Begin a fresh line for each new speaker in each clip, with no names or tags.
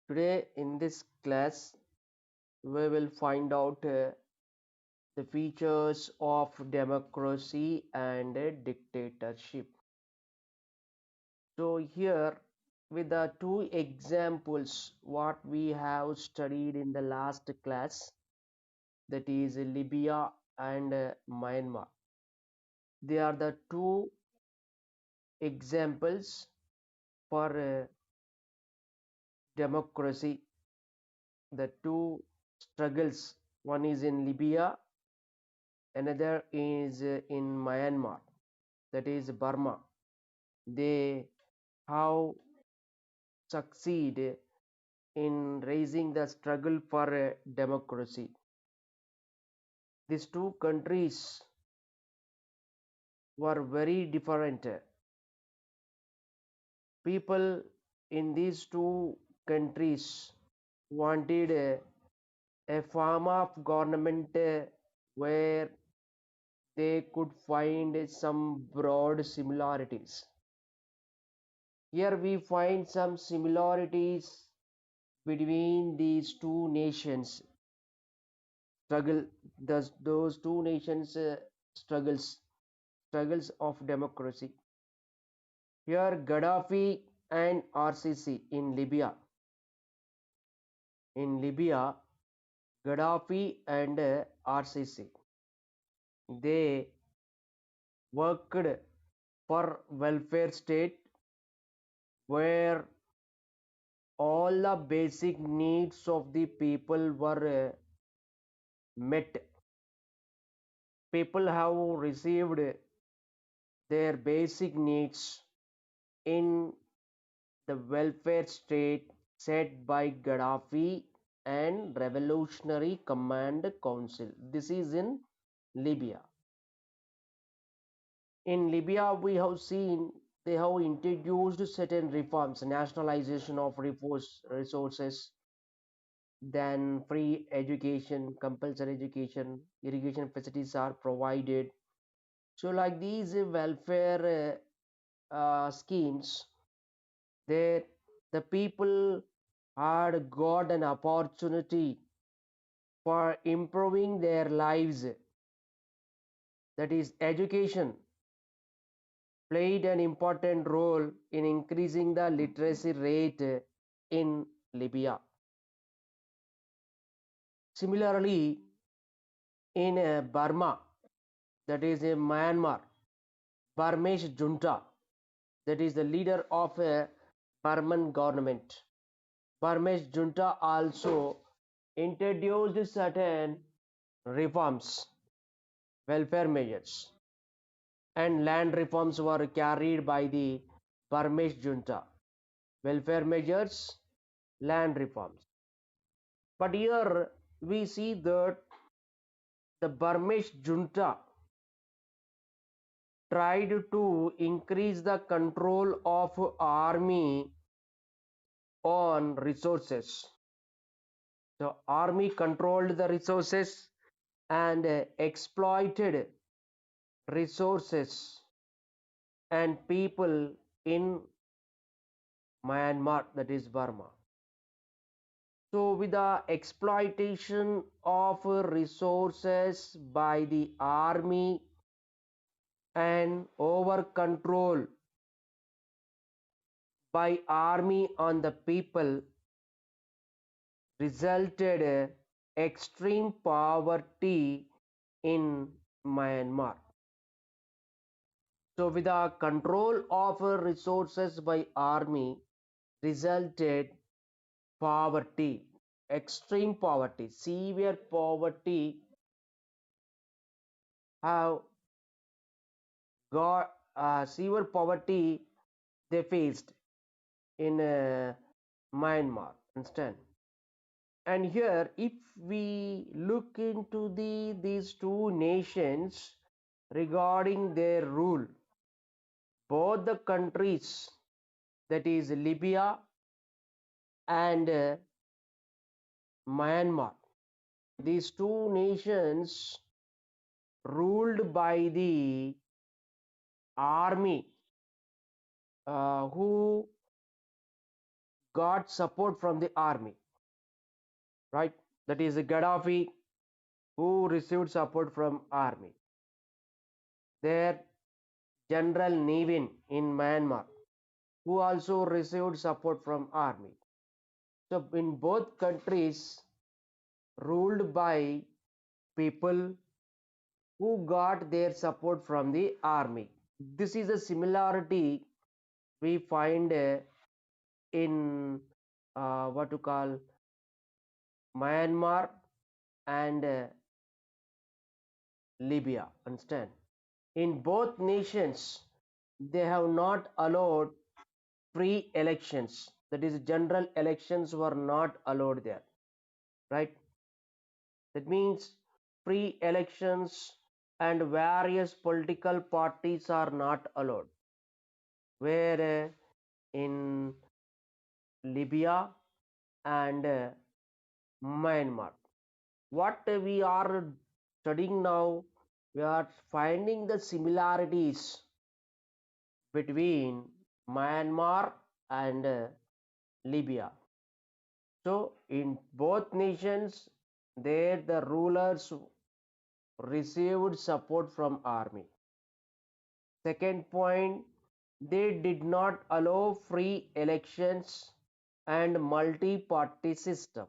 Today in this class we will find out the features of democracy and dictatorship. So here with the two examples what we have studied in the last class, that is Libya and Myanmar. They are the two examples for democracy. The two struggles, one is in Libya, another is in Myanmar, that is Burma. They have succeeded in raising the struggle for democracy. These two countries were very different. People in these two countries wanted a form of government where they could find some broad similarities. Here we find some similarities between these two nations struggle, those two nations struggles of democracy. Here Gaddafi and RCC in Libya. In Libya, Gaddafi and RCC, they worked for welfare state where all the basic needs of the people were met. People have received their basic needs in the welfare state set by Gaddafi and Revolutionary Command Council. This is in Libya. In Libya, we have seen they have introduced certain reforms, nationalization of resources, then free education, compulsory education, irrigation facilities are provided. So, like these welfare schemes, they the people had got an opportunity for improving their lives. That is, education played an important role in increasing the literacy rate in Libya. Similarly, in Burma, that is in Myanmar, Burmese junta, that is the leader of a Burman government. Burmese junta also introduced certain reforms, welfare measures, and land reforms were carried by the Burmese junta. Welfare measures, land reforms. But here we see that the Burmese junta tried to increase the control of army on resources. The army controlled the resources and exploited resources and people in Myanmar, that is Burma. So, with the exploitation of resources by the army and over control by army on the people, resulted extreme poverty in Myanmar. So, with the control of resources by army, resulted poverty, extreme poverty, severe poverty have got severe poverty they faced in Myanmar. Understand? And here, if we look into these two nations regarding their rule, both the countries, that is Libya and Myanmar, these two nations ruled by the army who got support from the army, right? That is Gaddafi, who received support from army. There, General Nevin in Myanmar, who also received support from army. So in both countries ruled by people who got their support from the army. This is a similarity we find in what to call Myanmar and Libya. Understand? In both nations, they have not allowed free elections. That is, general elections were not allowed there, right? That means free elections and various political parties are not allowed. Where in Libya and Myanmar. What we are studying now, we are finding the similarities between Myanmar and Libya. So, in both nations, there the rulers received support from army. Second point, they did not allow free elections and multi-party system.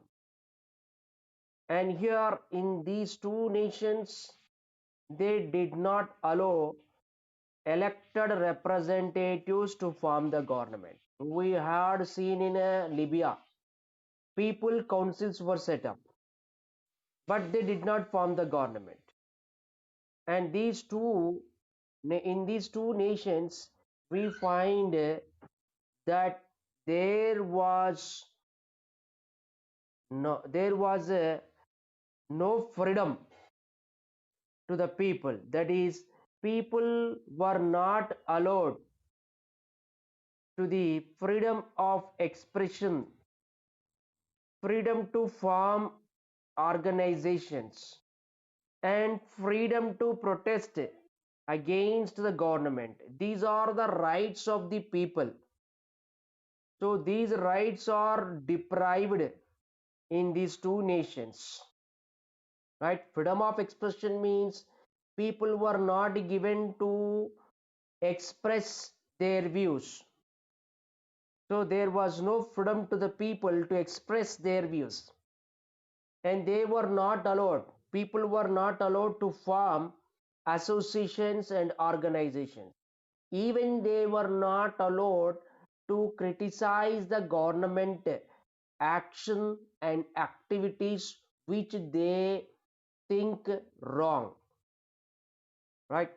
And here in these two nations, they did not allow elected representatives to form the government. We had seen in Libya, people councils were set up, but they did not form the government. And in these two nations, we find that there was no freedom to the people. That is, people were not allowed to the freedom of expression, freedom to form organizations, and freedom to protest against the government. These are the rights of the people. So these rights are deprived in these two nations, right? Freedom of expression means people were not given to express their views. So there was no freedom to the people to express their views. And they were not allowed, people were not allowed to form associations and organizations. Even they were not allowed to criticize the government action and activities which they think wrong, right?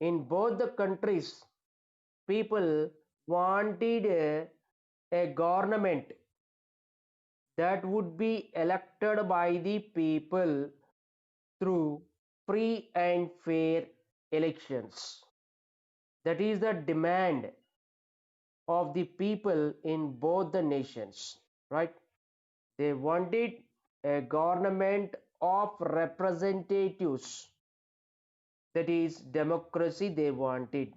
In both the countries, people wanted a government that would be elected by the people through free and fair elections. That is the demand of the people in both the nations, right? They wanted a government of representatives, that is democracy they wanted,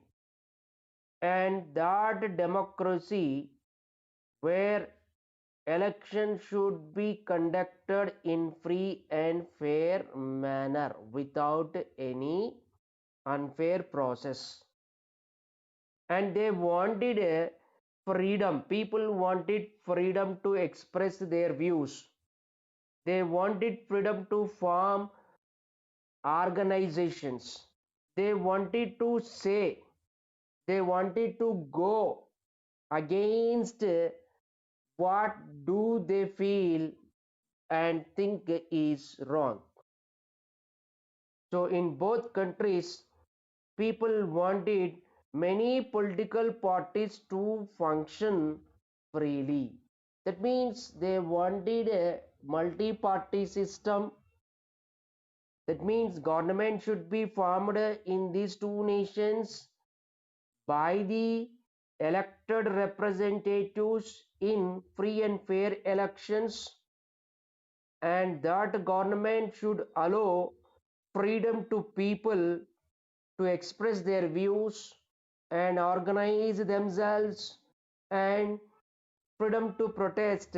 and that democracy where election should be conducted in free and fair manner without any unfair process. And they wanted a freedom, people wanted freedom to express their views, they wanted freedom to form organizations, they wanted to say, they wanted to go against what do they feel and think is wrong. So in both countries, people wanted many political parties to function freely. That means they wanted a multi-party system. That means government should be formed in these two nations by the elected representatives in free and fair elections, and that government should allow freedom to people to express their views and organize themselves and freedom to protest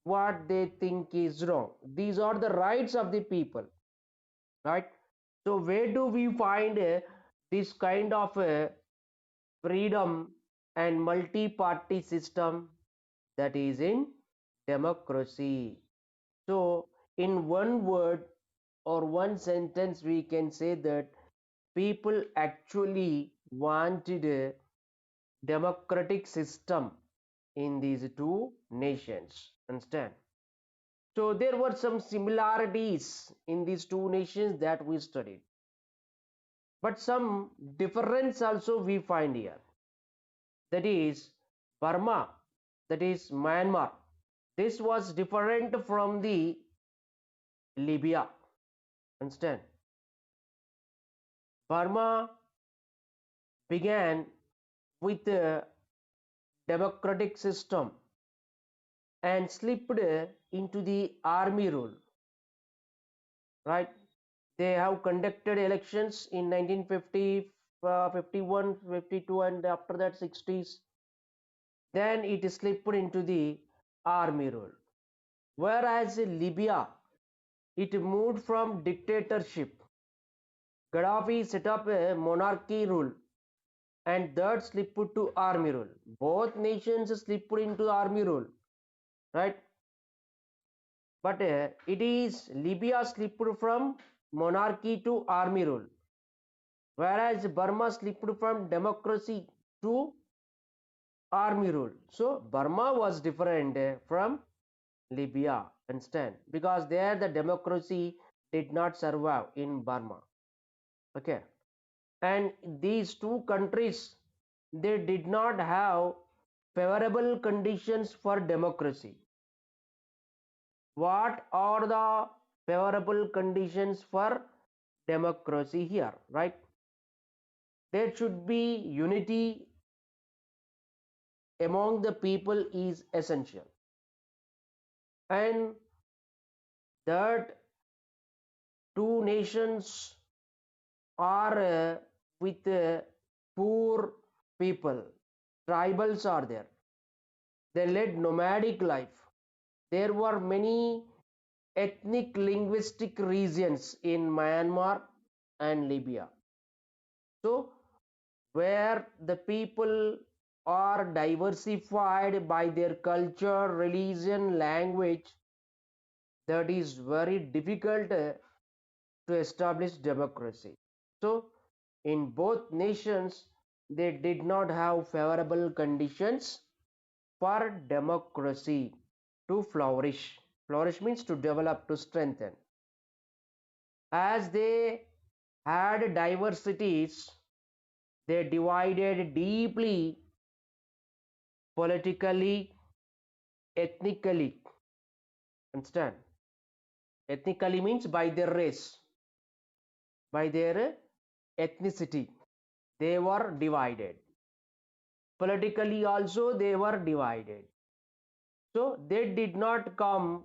what they think is wrong. These are the rights of the people, right? So where do we find this kind of freedom and multi-party system? That is in democracy. So in one word or one sentence we can say that people actually wanted a democratic system in these two nations. Understand? So there were some similarities in these two nations that we studied, but some difference also we find here. That is Burma, that is Myanmar. This was different from the Libya. Understand? Burma began with a democratic system and slipped into the army rule, right? They have conducted elections in 1950, 51, 52, and after that 60s. Then it slipped into the army rule. Whereas in Libya, it moved from dictatorship. Gaddafi set up a monarchy rule and that slipped to army rule. Both nations slipped into army rule, right? But it is Libya slipped from monarchy to army rule, whereas Burma slipped from democracy to army rule. So Burma was different from Libya, understand? Because there the democracy did not survive in Burma. Okay, and these two countries they did not have favorable conditions for democracy. What are the favorable conditions for democracy here, right? There should be unity among the people is essential, and that two nations are with poor people, tribals are there, they led nomadic life, there were many ethnic linguistic regions in Myanmar and Libya. So where the people are diversified by their culture, religion, language, that is very difficult to establish democracy. So in both nations, they did not have favorable conditions for democracy to flourish. Flourish means to develop, to strengthen. As they had diversities, they divided deeply politically, ethnically. Understand? Ethnically means by their race, by their ethnicity. They were divided. Politically also they were divided. So they did not come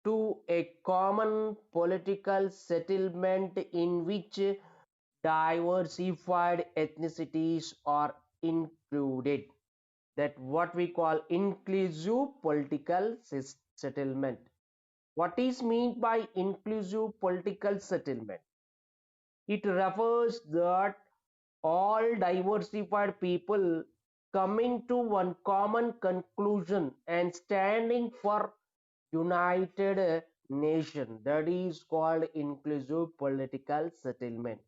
to a common political settlement in which diversified ethnicities are included. That what we call inclusive political settlement. What is meant by inclusive political settlement? It refers that all diversified people coming to one common conclusion and standing for united nation, that is called inclusive political settlement.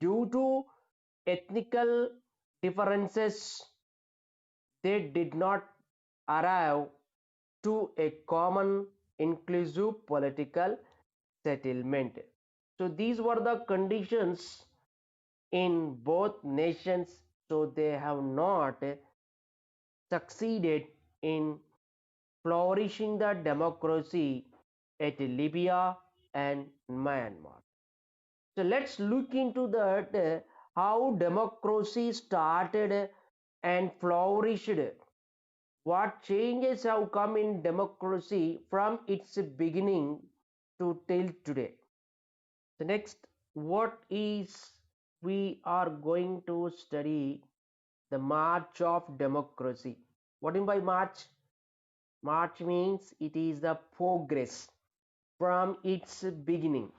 Due to ethnical differences, they did not arrive to a common inclusive political settlement. So these were the conditions in both nations, so they have not succeeded in flourishing the democracy at Libya and Myanmar. So let's look into that how democracy started and flourished. What changes have come in democracy from its beginning to till today. The next, what is we are going to study the march of democracy. What do you mean by march? March means it is the progress from its beginning.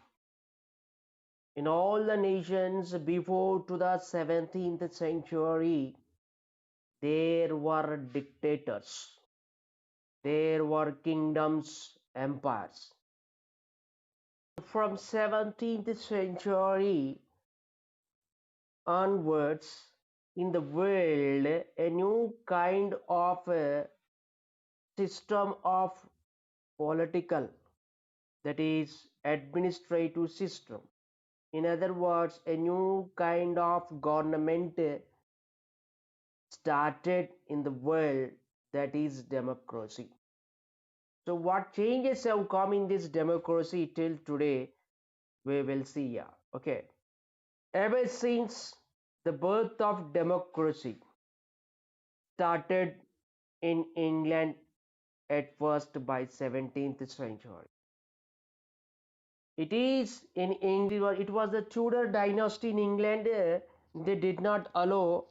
In all the nations before to the 17th century, there were dictators, there were kingdoms, empires. From 17th century onwards, in the world, a new kind of system of political, that is administrative system. In other words, a new kind of government started in the world, that is democracy. So what changes have come in this democracy till today, we will see here. Okay. Ever since the birth of democracy started in England at first by 17th century. It is in England, it was the Tudor dynasty in England, they did not allow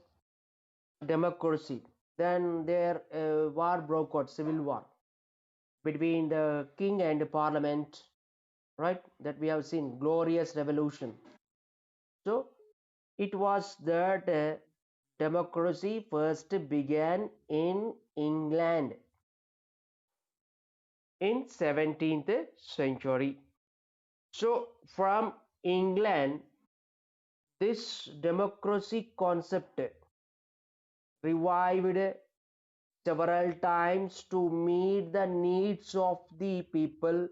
democracy. Then there war broke out, civil war between the king and the parliament, right? That we have seen, glorious revolution. So it was that democracy first began in England in 17th century. So from England, this democracy concept revived several times to meet the needs of the people,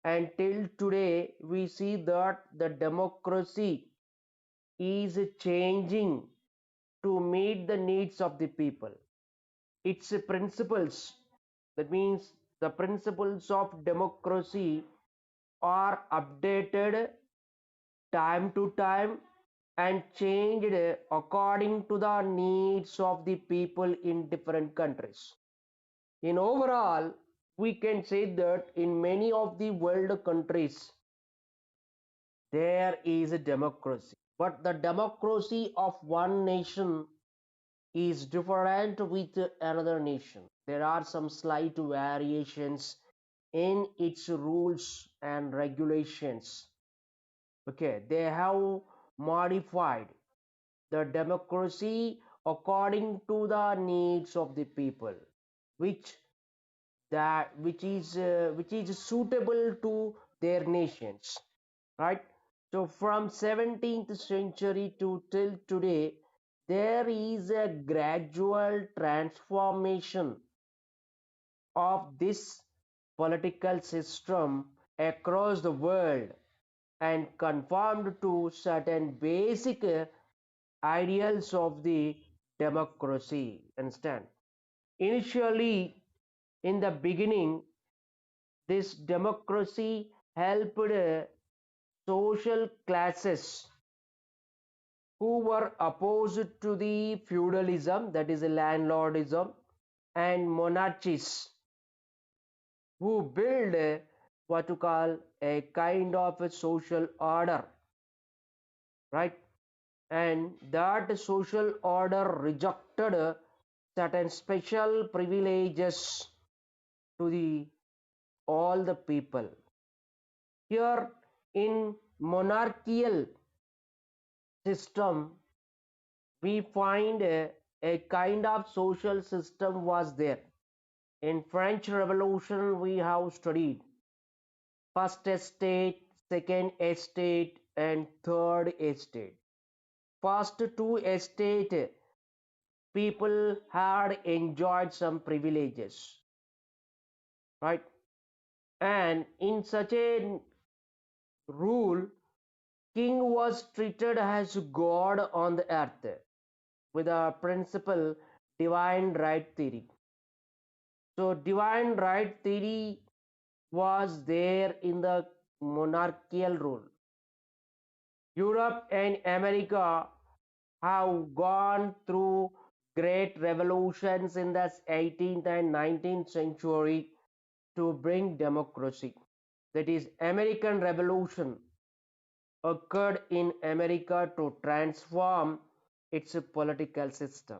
until today we see that the democracy is changing to meet the needs of the people. Its principles, that means the principles of democracy, are updated time to time and changed according to the needs of the people in different countries. In overall, we can say that in many of the world countries, there is a democracy. But the democracy of one nation is different with another nation. There are some slight variations in its rules and regulations. Okay, they have modified the democracy according to the needs of the people, which which is suitable to their nations, right? So from 17th century to till today, there is a gradual transformation of this political system across the world and conformed to certain basic ideals of the democracy. Understand? Initially, in the beginning, this democracy helped social classes who were opposed to the feudalism, that is landlordism, and monarchies, who build what to call a kind of a social order, right? And that social order rejected certain special privileges to the all the people. Here in monarchical system, we find a kind of social system was there. In French Revolution, we have studied first estate, second estate, and third estate. First two estate people had enjoyed some privileges, right? And in such a rule, king was treated as god on the earth with a principle divine right theory. So divine right theory was there in the monarchical rule. Europe and America have gone through great revolutions in the 18th and 19th century to bring democracy. That is, American Revolution occurred in America to transform its political system.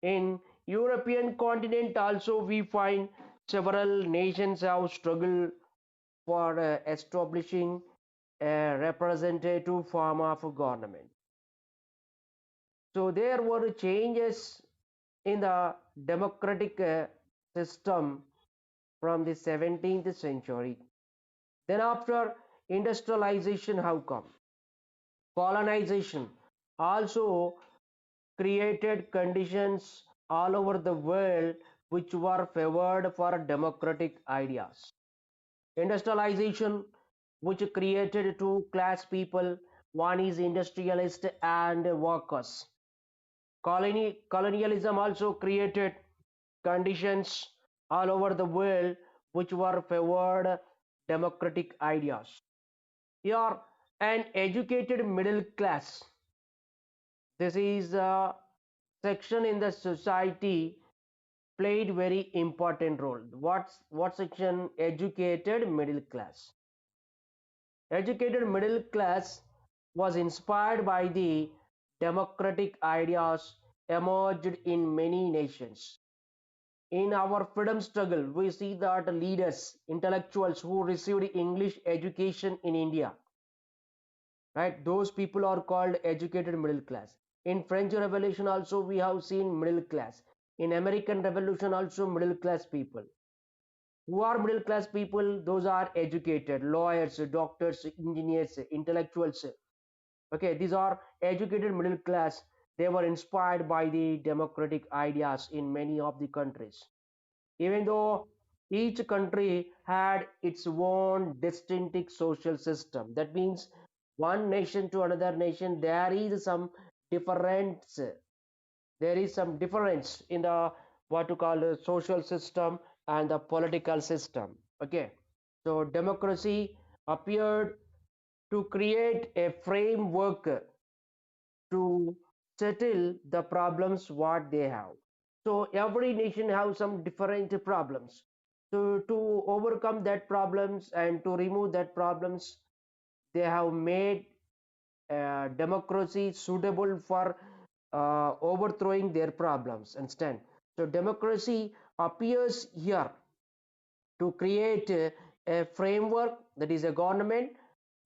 In European continent also we find several nations have struggled for establishing a representative form of government. So there were changes in the democratic system from the 17th century. Then after industrialization have come. Colonization also created conditions all over the world which were favored for democratic ideas. Industrialization, which created two class people, one is industrialist and workers. Colonialism also created conditions all over the world which were favored democratic ideas. Here, an educated middle class. This is a section in the society played very important role. What section? Educated middle class. Educated middle class was inspired by the democratic ideas emerged in many nations. In our freedom struggle, we see that leaders, intellectuals who received English education in India, right? Those people are called educated middle class. In French Revolution also we have seen middle class. In American Revolution also middle class people. Who are middle class people? Those are educated, lawyers, doctors, engineers, intellectuals. Okay, these are educated middle class. They were inspired by the democratic ideas in many of the countries. Even though each country had its own distinct social system. That means one nation to another nation, there is some difference. There is some difference in the what to call the social system and the political system. Okay, so democracy appeared to create a framework to settle the problems what they have. So every nation has some different problems. So to overcome that problems and to remove that problems, they have made democracy suitable for overthrowing their problems. Understand? So democracy appears here to create a framework, that is a government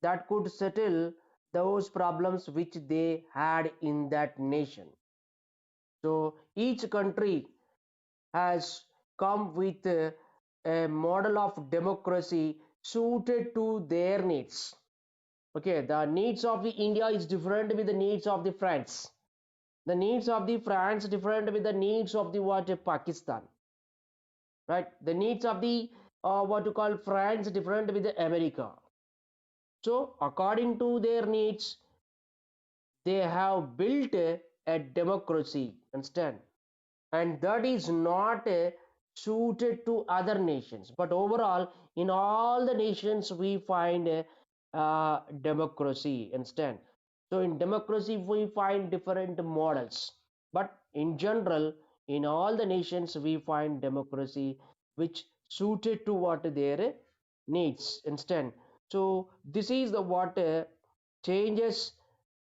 that could settle those problems which they had in that nation. So each country has come with a model of democracy suited to their needs. Okay, the needs of the India is different with the needs of the France. The needs of the France different with the needs of the what Pakistan, right? The needs of the what you call France different with the America. So according to their needs, they have built a democracy. Understand? And that is not suited to other nations, but overall in all the nations we find democracy. Understand? So in democracy we find different models, but in general in all the nations we find democracy which suited to what their needs. Understand? So this is the what changes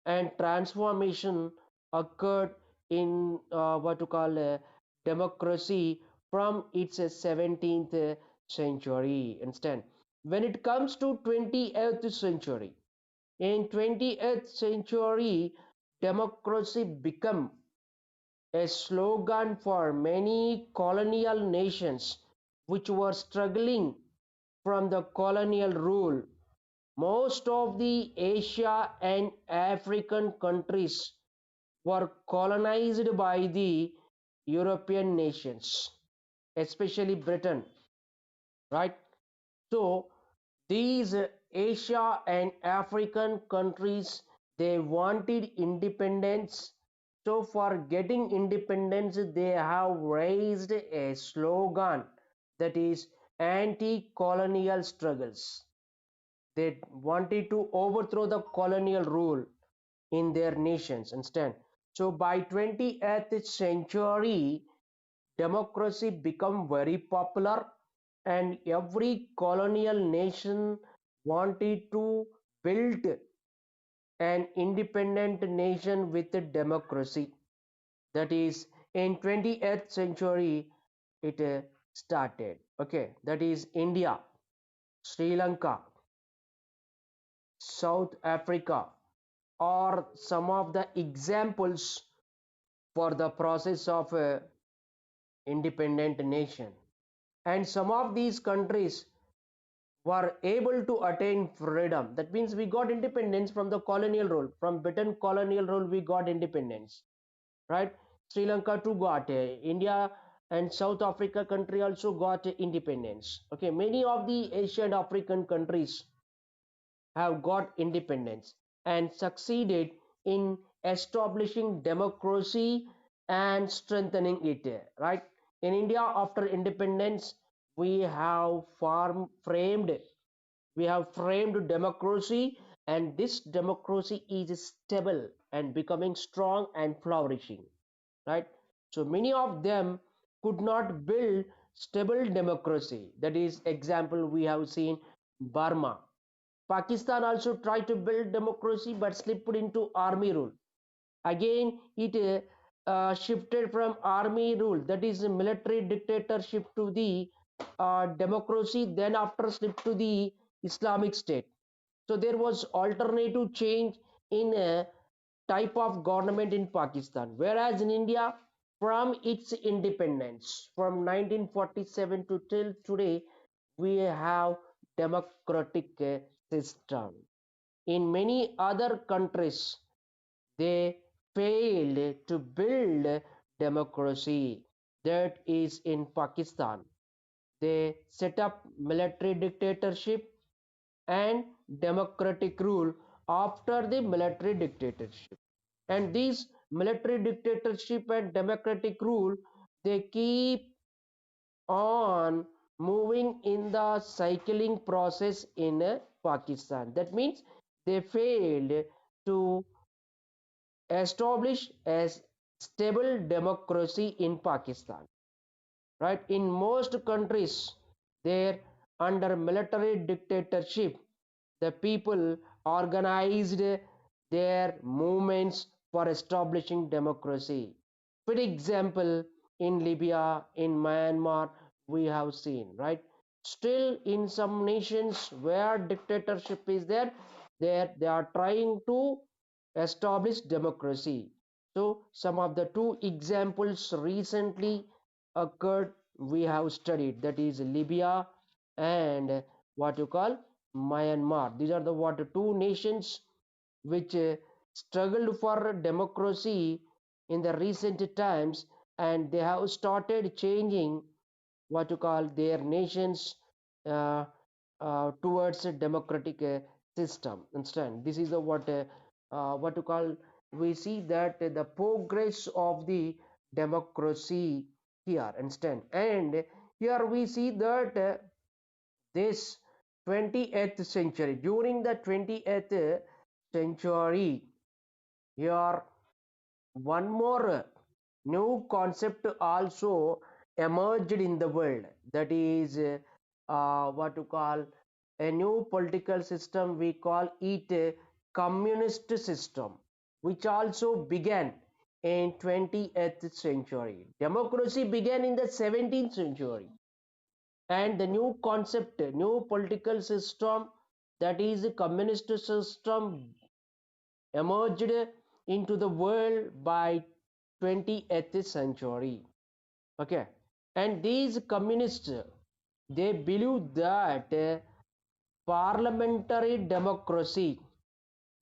and transformation occurred in what to call democracy from its 17th century. Instead, when it comes to 20th century, in 20th century, democracy become a slogan for many colonial nations which were struggling from the colonial rule. Most of the Asia and African countries were colonized by the European nations, especially Britain, right? So these Asia and African countries, they wanted independence. So for getting independence, they have raised a slogan, that is anti-colonial struggles. They wanted to overthrow the colonial rule in their nations instead. So by 20th century, democracy become very popular and every colonial nation wanted to build an independent nation with a democracy. That is in 20th century it started. Okay, that is India, Sri Lanka, South Africa are some of the examples for the process of a independent nation. And some of these countries were able to attain freedom. That means we got independence from the colonial rule. From Britain colonial rule, we got independence, right? Sri Lanka too got India and South Africa country also got independence. Okay, many of the Asian African countries have got independence and succeeded in establishing democracy and strengthening it, right? In India, after independence, we have framed we have framed democracy, and this democracy is stable and becoming strong and flourishing, right? So many of them could not build stable democracy. That is example we have seen Burma. Pakistan also tried to build democracy but slipped into army rule. Again, it shifted from army rule, that is military dictatorship, to the democracy, then after slipped to the Islamic State. So there was alternative change in a type of government in Pakistan. Whereas in India, from its independence, from 1947 to till today, we have democratic system. In many other countries, they failed to build democracy. That is in Pakistan. They set up military dictatorship and democratic rule after the military dictatorship. And these military dictatorship and democratic rule, they keep on moving in the cycling process in Pakistan. That means they failed to establish a stable democracy in Pakistan, right? In most countries, there under military dictatorship, the people organized their movements for establishing democracy. For example, in Libya, in Myanmar, we have seen, right? Still in some nations where dictatorship is there, they are trying to establish democracy. So some of the two examples recently occurred we have studied, that is Libya and what you call Myanmar. These are the what two nations which struggled for democracy in the recent times, and they have started changing what you call their nations uh, towards a democratic system. Understand? This is the what you call, we see that the progress of the democracy here. Understand? And here we see that this 20th century, during the 20th century, here one more new concept also emerged in the world, that is what to call a new political system. We call it a communist system, which also began in 20th century. Democracy began in the 17th century, and the new concept, new political system, that is a communist system, emerged into the world by 20th century. Okay, and these communists, they believe that parliamentary democracy,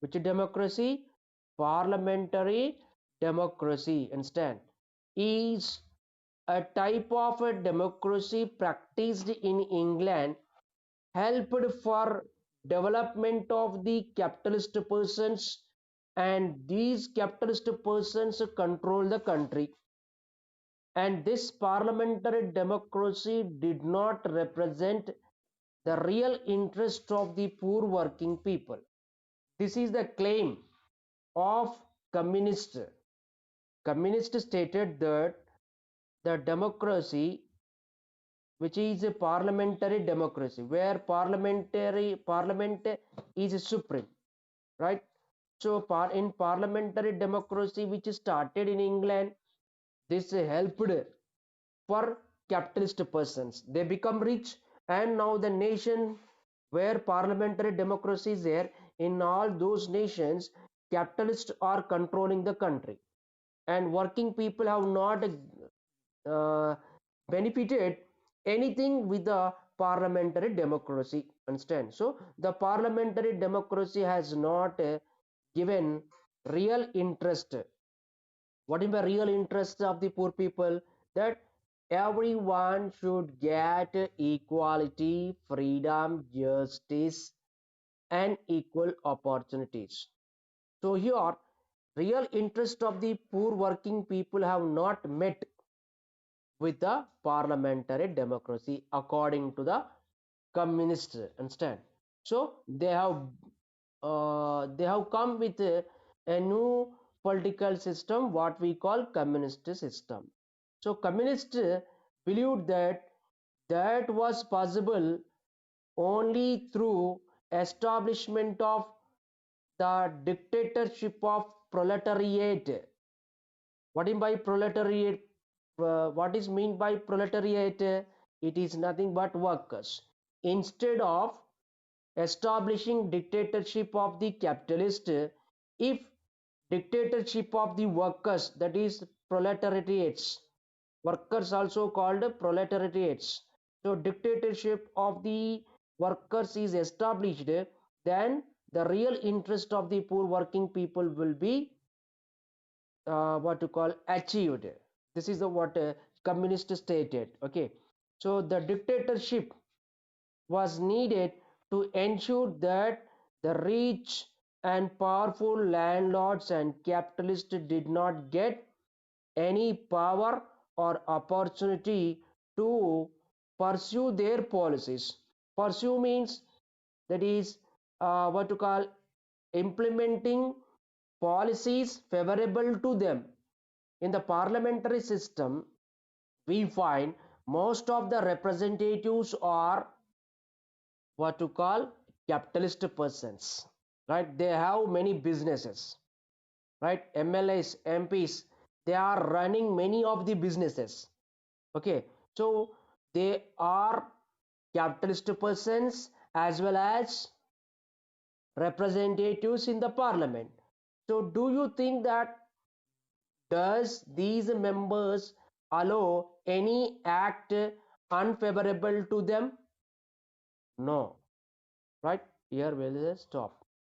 which democracy? Parliamentary democracy, understand, is a type of a democracy practiced in England, helped for development of the capitalist persons, and these capitalist persons control the country. And this parliamentary democracy did not represent the real interest of the poor working people. This is the claim of communists. Communists stated that the democracy, which is a parliamentary democracy, where parliament is supreme, right? So in parliamentary democracy, which started in England, This helped for capitalist persons. They become rich, and now the nation where parliamentary democracy is there, in all those nations, capitalists are controlling the country, and working people have not uh, benefited anything with the parliamentary democracy. Understand? So the parliamentary democracy has not given real interest. What is the real interest of the poor people? That everyone should get equality, freedom, justice, and equal opportunities. So here, real interest of the poor working people have not met with the parliamentary democracy according to the communist. Understand? So they have come with a new political system, what we call communist system. So communists believed that that was possible only through establishment of the dictatorship of proletariat. What is by proletariat? What is mean by proletariat? It is nothing but workers. Instead of establishing dictatorship of the capitalist, if dictatorship of the workers, that is proletariats, workers also called proletariats. So dictatorship of the workers is established, then the real interest of the poor working people will be what to call achieved. This is the what communist stated. Okay, so the dictatorship was needed to ensure that the rich and powerful landlords and capitalists did not get any power or opportunity to pursue their policies. Pursue means that is what to call implementing policies favorable to them. In the parliamentary system, we find most of the representatives are what to call capitalist persons, right? They have many businesses, right? MLAs, MPs, they are running many of the businesses. Okay, so they are capitalist persons as well as representatives in the parliament. So do you think that does these members allow any act unfavorable to them? No, right? Here we'll stop.